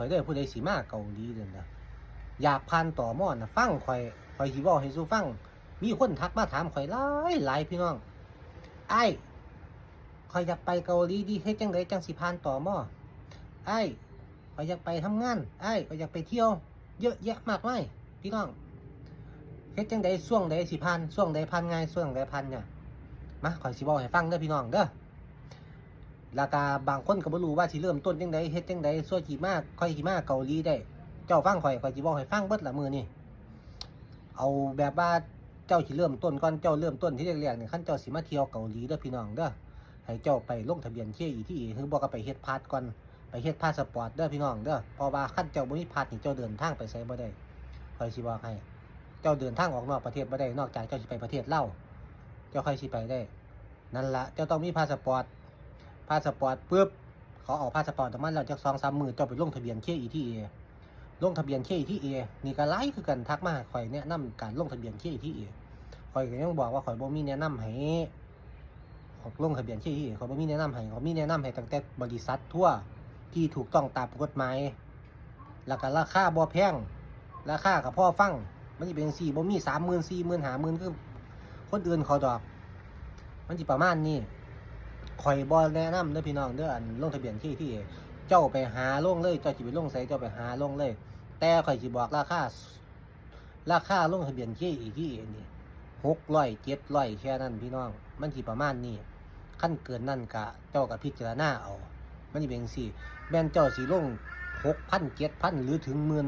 ข่อยเด้อผู้ใดสิมาเกาหลีเด้อนะอยากผ่านตมน่ะฟังข่อยสิเว้าให้สู่ฟังมีคนทักมาถามข่อยหลายพี่น้องอ้ายข่อยอยากไปเกาหลีดีเฮ็ดจังไดจังสิผ่านตมอ้ายข่อยอยากไปทำงานอ้ายข่อยอยากไปเที่ยวเยอะแยะมากมายพี่น้องเฮ็ดจังไดช่วงใดสิผ่านช่วงใดผ่านง่ายช่วงใดผ่านเนี่ยมาข่อยสิเว้าให้ฟังเด้อพี่น้องเด้อแล้วก็บางคนก็บ่รู้ว่าสิเริ่มต้นจังไดเฮ็ดจังไดซั่วสิมาค่อยสิมาเกาหลีได้เจ้าฟังข่อยสิเว้าให้ฟังเบิดละมื้อนี้เอาแบบว่าเจ้าสิเริ่มต้นก่อนเจ้าเริ่มต้นที่แรกๆนี่คันเจ้าสิมาเที่ยวเกาหลีเด้อพี่น้องเด้อให้เจ้าไปลงทะเบียน KETA คือบ่ก็ไปเฮ็ดพาสก่อนไปเฮ็ดพาสปอร์ตเด้อพี่น้องเด้อเพราะว่าคันเจ้าบ่มีพาสนี่เจ้าเดินทางไปไสบ่ได้ข่อยสิบอกให้เจ้าเดินทางออกนอกประเทศบ่ได้นอกจากเจ้าสิไปประเทศลาวเจ้าค่อยสิไปได้นั่นล่ะเจ้าต้องมีพาสปอร์ตปุ๊บเขาออกพาสปอร์ตประมาณแล้วจัก 2-3 มื้อเจ้าไปลงทะเบียน KETA ลงทะเบียน KETA นี่ก็หลายคือกันทักมาข่อยแนะนำการลงทะเบียน KETA ข่อยก็ยังบอกว่าข่อยบ่มีแนะนำให้ลงทะเบียน KETA ข่อยบ่มีแนะนำให้เขามีแนะนำให้ตั้งแต่บริษัททั่วที่ถูกต้องตามกฎหมายแล้วก็ราคาบ่แพงราคาก็พอฟังมันสิเป็นจังซี่บ่มี 30,000 40,000 50,000คือคนอื่นเขาดอกมันสิประมาณนี้ข่อยบ่แนะนำเด้อพี่น้องเด้ออันลงทะเบียนKETAเจ้าไปหาลงเลยเจ้าสิไปลงไสเจ้าไปหาลงเลยแต่ข่อยสิบอกราคาลงทะเบียนKETAนี่600 700แค่นั้นพี่น้องมันสิประมาณนี้ขั้นเกินนั่นก็เจ้าก็พิจารณาเอามันสิเป็นจังซี่แม่นเจ้าสิลง 6,000 7,000 หรือถึงหมื่น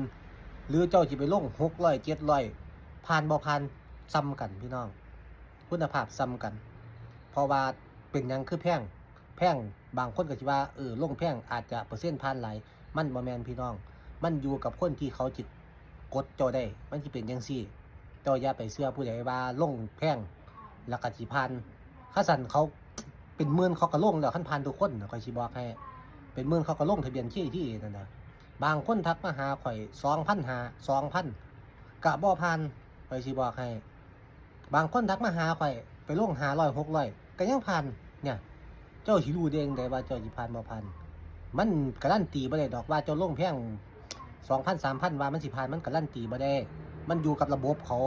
หรือเจ้าสิไปลง600 700ผ่านบ่ผ่านซ้ำกันพี่น้องคุณภาพซ้ำกันเพราะว่าเป็นหยังคือแพงบางคนก็สิว่าลงแพงอาจจะเปอร์เซ็นต์ผ่านหลายมันบ่แม่นพี่น้องมันอยู่กับคนที่เขาจิกดเจ้าได้มันสิเป็นจังซี่เจ้าอย่าไปเชื่อผู้ใดว่าลงแพงแล้วก็สิผ่านถ้าสั่นเขาเป็นหมื่นเขาก็ลงแล้วคันผ่านทุกคนข่อยสิบอกให้เป็นหมื่นเขาก็ลงทะเบียนที่นั่นน่ะบางคนทักมาหาข่อย 2,500 2,000 ก็บ่ผ่านข่อยสิบอกให้บางคนทักมาหาข่อยไปลง500 600ก็ยังผ่านเนี่ยเจ้าสิรู้ได้จังไดว่าเจ้าสิผ่านบ่ผ่านมันการันตีบ่ได้ดอกว่าเจ้าลงแพง 2,000 3,000 ว่ามันสิผ่านมันการันตีบ่ได้มันอยู่กับระบบเขา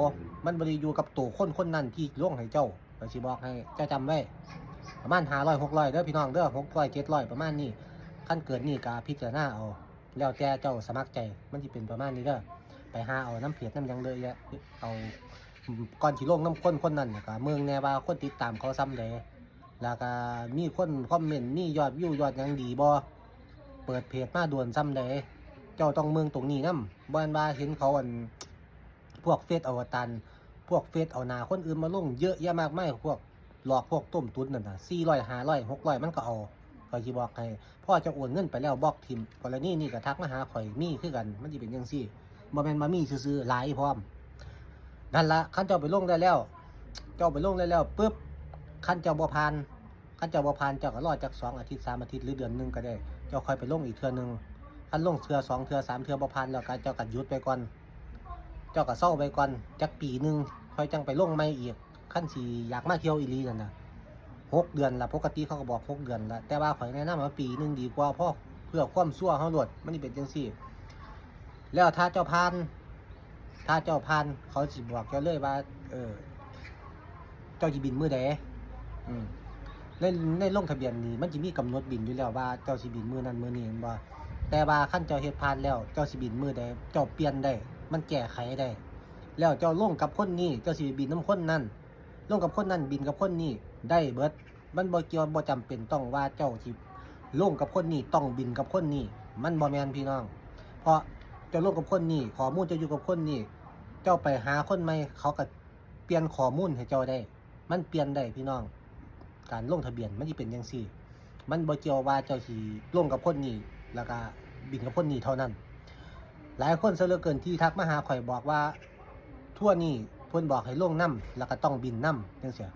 มันบ่ได้อยู่กับตัวคนนั้นที่ลงให้เจ้าข่อยสิบอกให้เจ้าจำไว้ประมาณ500 600เด้อพี่น้องเด้อ600 700ประมาณนี้คันเกิดนี่ก็พิจารณาเอาแล้วแต่เจ้าสมัครใจมันสิเป็นประมาณนี้เด้อไปหาเอาน้ำเพจน้ำหยังเลยเอาก่อนสิลงน้ำคนนั้นก็เมืองแน่ว่าคนติดตามเขาซ้ำใดแล้วก็มีคนคอมเมนต์มียอดวิวยอดหยังดีบ่เปิดเพจมาด่วนซ้ำใดเจ้าต้องเมืองตรงนี้นำบ่แม่นว่าเห็นเขาพวกเฟซอวตารพวกเฟซเอาหน้าคนอื่นมาลงเยอะแยะมากมายพวกหลอกพวกต้มตุ๋นนั่นน่ะ400 500 600มันก็เอาข่อยสิบอกให้พ่อจะโอนเงินไปแล้วบล็อกทิมกรณีนี้ก็ทักมาหาข่อยมีคือกันมันสิเป็นจังซี่บ่แม่นมามีซื่อๆหลายพร้อมนั่นล่ะคันเจ้าไปลงได้แล้วปึ๊บคันเจ้าบ่ผ่านเจ้าก็รอจัก2อาทิตย์3อาทิตย์หรือเดือนนึงก็ได้เจ้าค่อยไปลงอีกเทื่อนึงคันลงเทื่อ2เทื่อ3เทื่อบ่ผ่านแล้วก็เจ้าก็หยุดไปก่อนเจ้าก็เซาไปก่อนจักปีนึงค่อยจังไปลงใหม่อีกคันสิอยากมาเที่ยวอีหลีนั่นน่ะ6 เดือนละปกติเขาก็บอก6 เดือนละแต่ว่าข่อยแนะนำว่าปีนึงดีกว่าเพราะเพื่อความชั่วเฮาโลดมันนี่เป็นจังซี่แล้วถ้าเจ้าผ่านเขาสิบอกเจ้าเลยว่าเจ้าสิบินมื้อใดในลงทะเบียนนี่มันสิมีกำหนดบินอยู่แล้วว่าเจ้าสิบินมื้อนั้นมื้อนี้แม่นบ่แต่ว่าคันเจ้าเฮ็ดผ่านแล้วเจ้าสิบินมื้อใดเจ้าเปลี่ยนได้มันแก้ไขได้แล้วเจ้าลงกับคนนี้เจ้าสิบินนำคนนั้นลงกับคนนั้นบินกับคนนี้ได้เบิดมันบ่เกี่ยวบ่จำเป็นต้องว่าเจ้าสิลงกับคนนี้ต้องบินกับคนนี้มันบ่แม่นพี่น้องเพราะเจ้าลงกับคนนี้ข้อมูลเจ้าอยู่กับคนนี้เจ้าไปหาคนใหม่เขาก็เปลี่ยนข้อมูลให้เจ้าได้มันเปลี่ยนได้พี่น้องการลงทะเบียนมันสิเป็นจังซี่มันบ่เกี่ยวว่าเจ้าสิลงกับคนนี้แล้วก็บินกับคนนี้เท่านั้นหลายคนซะเหลือเกินที่ทักมาหาข่อยบอกว่าทั่วนี้เพิ่นบอกให้ลงนำแล้วก็ต้องบินนำจังซี่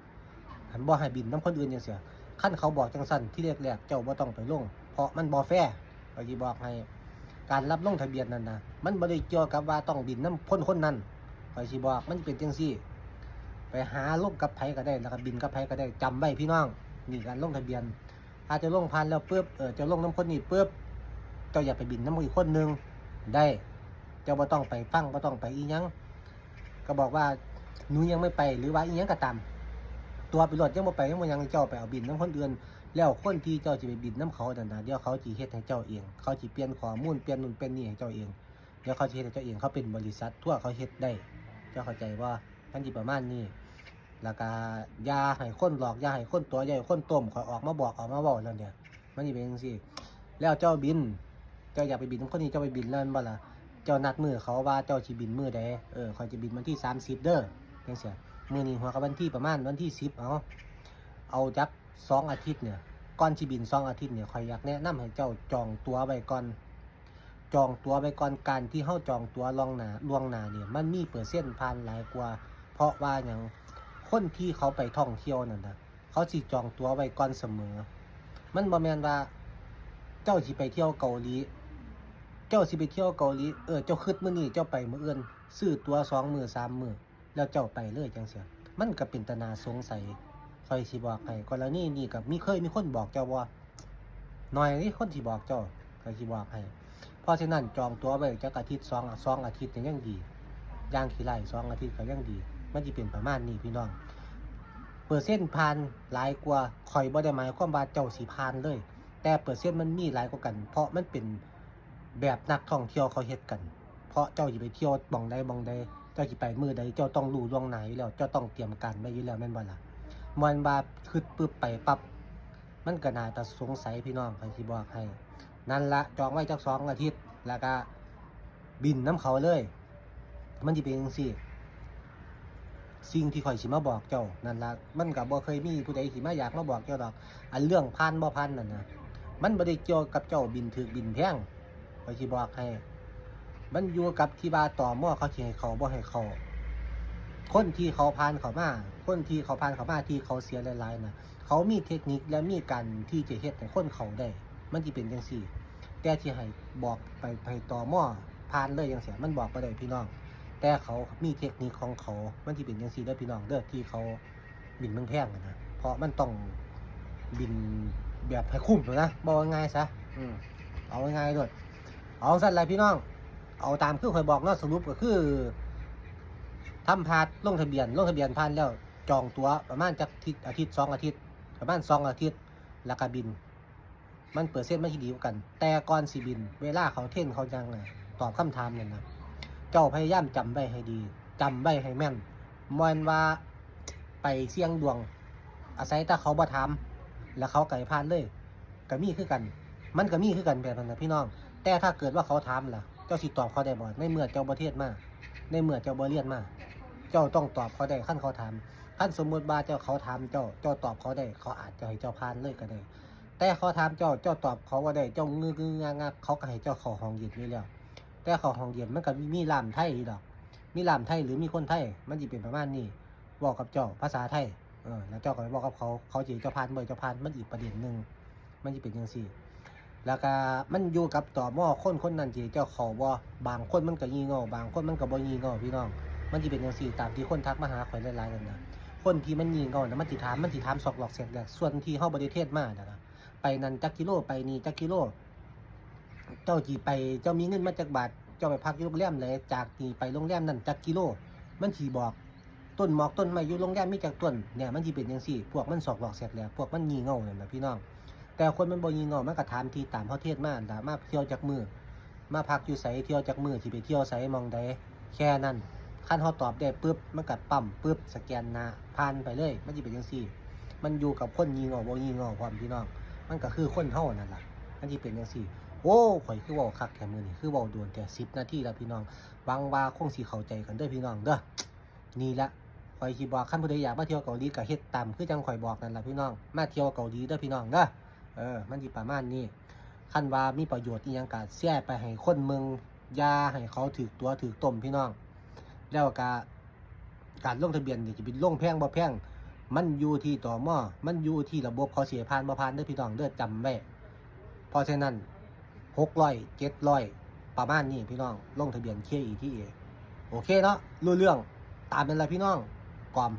หันบ่ให้บินนำคนอื่นจังซี่คันเขาบอกจังซั่นที่แรกๆเจ้าบ่ต้องไปลงเพราะมันบ่แฟร์ข้อยสิบอกให้การรับลงทะเบียนนั่นนะมันบ่ได้เกี่ยวกับว่าต้องบินนำคนนั้นข้อยสิบอกมันเป็นจังซี่ไปหาลงกับไผก็ได้แล้วก็บินกับไผก็ได้จำไว้พี่น้องนี่การลงทะเบียนถ้าจะลงผ่านแล้วปึ๊บจะลงนำคนนี้ปึ๊บ เจ้าอย่าไปบินน้ำอีกคนนึงได้เจ้าบ่ต้องไปฟังบ่ต้องไปอีหยังก็บอกว่าหนูยังไม่ไปหรือว่าอีหยังก็ตามตัวไปรถยังบ่ไปยังบ่ยังเจ้าไปเอาบินน้ำคนอื่นแล้วคนที่เจ้าจะไปบินน้ำเขานั่นน่ะเดี๋ยวเขาสิเฮ็ดให้เจ้าเองเขาสิเปลี่ยนข้อมูลเปลี่ยนนู่นเปลี่ยนนี่ให้เจ้าเองเดี๋ยวเขาสิเฮ็ดให้เจ้าเองเขาเป็นบริษัททั่วเขาเฮ็ดได้เจ้าเข้าใจว่ามันสิประมาณนี้แล้วก็อย่าให้คนหลอกอย่าให้คนตัวอย่าให้คนต้มขอยออกมาบอกออกมาเว้าแล้วเนี่ยมันสิเป็นจังซี่แล้วเจ้าบินเจ้าอยากไปบินคนนี้เจ้าไปบินแล้วบ่ล่ะเจ้านัดมื้อเขาว่าเจ้าสิบินมื้อใดข้อยจะบินวันที่30เด้อจังซี่มื้อนี้หัวกับวันที่ประมาณวันที่10เอาจัก2อาทิตย์เนี่ยก่อนสิบิน2อาทิตย์เนี่ยข้อยอยากแนะนำให้เจ้าจองตั๋วไว้ก่อนจองตั๋วไว้ก่อนการที่เฮาจองตั๋วล่วงหน้าเนี่ยมันมีเปอร์เซ็นต์ผ่านหลายกว่าเพราะว่าหยังคนที่เขาไปท่องเที่ยวนั่นน่ะเขาสิจองตั๋วไว้ก่อนเสมอมันบ่แม่นว่าเจ้าสิไปเที่ยวเกาหลีเจ้าสิไปเที่ยวเกาหลีเจ้าคิดมื้อนี้เจ้าไปมื้ออื่นซื้อตั๋ว2มื้อ3มื้อแล้วเจ้าไปเลยจังซี่มันก็เป็นตาน่าสงสัยค่อยสิบอกให้กรณีนี้ก็มีคนบอกเจ้าว่าน้อยนี่คนที่บอกเจ้าค่อยสิบอกให้เพราะฉะนั้นจองตั๋วไว้จักอาทิตย์2อาทิตย์นี่ยังดีอย่างขี้ไล่2อาทิตย์ก็ยังดีมันสิเป็นประมาณนี้พี่น้องเปอร์เซ็นต์ผ่านหลายกว่าข่อยบ่ได้หมายความว่าเจ้าสิผ่านเลยแต่เปอร์เซ็นต์มันมีหลายกว่ากันเพราะมันเป็นแบบนักท่องเที่ยวเขาเฮ็ดกันเพราะเจ้าสิไปเที่ยวบ่องใดเจ้าสิไปมื้อใดเจ้าต้องรู้ล่วงหน้าอยู่แล้วเจ้าต้องเตรียมการไว้อยู่แล้วแม่นบ่ล่ะมันว่าคิดปึ๊บไปปั๊บมันก็น่าจะสงสัยพี่น้องข้อยสิบอกให้นั่นละจองไว้จัก2อาทิตย์แล้วก็บินน้ำเขาเลยมันสิเป็นจังซี่สิ่งที่ข่อยสิมาบอกเจ้านั่นละมันก็บ่เคยมีผู้ใดสิมาอยากมาบอกเจ้าดอกอันเรื่องผ่านบ่ผ่านนั่นน่ะมันบ่ได้เกี่ยวกับเจ้าบินถูกบินแพงข่อยสิบอกให้มันอยู่กับที่ว่าตม.เขาสิให้เขาบ่ให้เขาคนที่เขาผ่านเขามาที่เขาเสียหลายๆน่ะเขามีเทคนิคและมีการที่จะเฮ็ดให้คนเขาได้มันสิเป็นจังซี่แต่ที่ให้บอกไปให้ตม.ผ่านเลยจังซี่มันบอกบ่ได้พี่น้องแต่เขามีเทคนิคของเขามันสิเป็นจังซี่เด้อพี่น้องเด้อที่เขาบินแพงๆนะเพราะมันต้องบินแบบให้คุ้มนะบ่ง่ายซะเอาง่ายๆด้วยเอาซั่นล่ะพี่น้องเอาตามคือข่อยบอกเนาะสรุปก็คือทำพาสลงทะเบียนผ่านแล้วจองตั๋วประมาณจักอาทิตย์2อาทิตย์ประมาณ2อาทิตย์แล้วก็บินมันเปอร์เซ็นต์มันสิดีกว่ากันแต่ก่อนสิบินเวลาเขาเทรนเขาจังตอบคำถามนั่นนะเจ้าพยายามจำไว้ให้ดีจำไว้ให้แม่นบ่แม่นว่าไปเสี่ยงดวงอาศัยแต่เขาบ่ถามแล้วเขาก็ให้ผ่านเลยก็มีคือกันมันก็มีคือกันแบบนั้นนะพี่น้องแต่ถ้าเกิดว่าเขาถามล่ะเจ้าสิตอบเขาได้บ่ในเมื่อเจ้าบ่เทศมาในเมื่อเจ้าบ่เรียนมาเจ้าต้องตอบเขาได้คันเขาถามคันสมมุติว่าเจ้าเขาถามเจ้าตอบเขาได้เขาอาจจะให้เจ้าผ่านเลยก็ได้แต่เขาถามเจ้าตอบเขาบ่ได้เจ้างึๆงักๆเขาก็ให้เจ้าเข้าห้องเย็นอยู่แล้วแต่เข้าห้องเย็นมันก็มีล่ามไทยอยู่ดอกมีล่ามไทยหรือมีคนไทยมันสิเป็นประมาณนี้บอกกับเจ้าภาษาไทยแล้วเจ้าก็ไปบอกกับเขาสิเจ้าผ่านบ่เจ้าผ่านมันอีกประเด็นนึงมันสิเป็นจังซี่แล้วก็มันอยู่กับตม.คนนั้นสิเจ้าเขาบ่บางคนมันก็งี่เง่าบางคนมันก็บ่งี่เง่าพี่น้องมันสิเป็นจังซี่ตามที่คนทักมาหาข่อยหลายๆนั่นน่ะคนที่มันงี่เง่าน่ะมันสิถามซอกหลอกแสกแดกส่วนที่เฮาบ่ได้เทศมาน่ะนะไปนั่นจักกิโลไปนี่จักกิโลเจ้าสิไปเจ้ามีเงินมาจักบาทเจ้าไปพักอยู่โรงแรมเลยจากนี่ไปโรงแรมนั่นจักกิโลมันสิบอกต้นหมอกต้นไม้อยู่โรงแรมมีจักต้นเนี่ยมันสิเป็นจังซี่พวกมันซอกหลอกแสกแดกพวกมันงี่เง่านั่นน่ะพี่น้องแต่คนมันบ่งี่เง่ามันก็ถามที่ตามเฮาเทศมาด่ามาเที่ยวจักมื้อมาพักอยู่ไสเที่ยวจักมื้อสิไปเที่ยวไสมองใดแค่นั้นคันเฮาตอบได้ปึ๊บมันก็ปั๊มปึ๊บสแกนหน้าผ่านไปเลยมันสิเป็นจังซี่มันอยู่กับคนงี่เง่าบ่งี่เง่าพร้อมพี่น้องมันก็คือคนเฮานั่นล่ะมันสิเป็นจังซี่โอ้ข่อยคือเว้าคักแท้มื้อนี้คือเว้าโดนแต่10นาทีแล้วพี่น้องหวังว่าคงสิเข้าใจกันเด้อพี่น้องเด้อนี่ละข่อยสิบอกคันผู้ใดอยากมาเที่ยวเกาหลีก็เฮ็ดตามคือจังข่อยบอกนั่นล่ะพี่น้องมาเที่ยวเกาหลีเด้อพี่น้องเด้อมันสิประมาณนี้คันว่ามีประโยชน์อีหยังก็แชร์ไปให้คนเมืองอย่าให้เขาถูกตัวถูกต้มพี่น้องแล้วก็การลงทะเบียนนี่จะเป็นลงแพงบ่แพงมันอยู่ที่ตม.มันอยู่ที่ระบบเขาสิให้ผ่านบ่ผ่านเด้อพี่น้องเด้อจำไว้เพราะฉะนั้น600 700ประมาณนี้พี่น้องลงทะเบียน KETA โอเคเนาะรู้เรื่องตามนั้นแหละพี่น้องกอม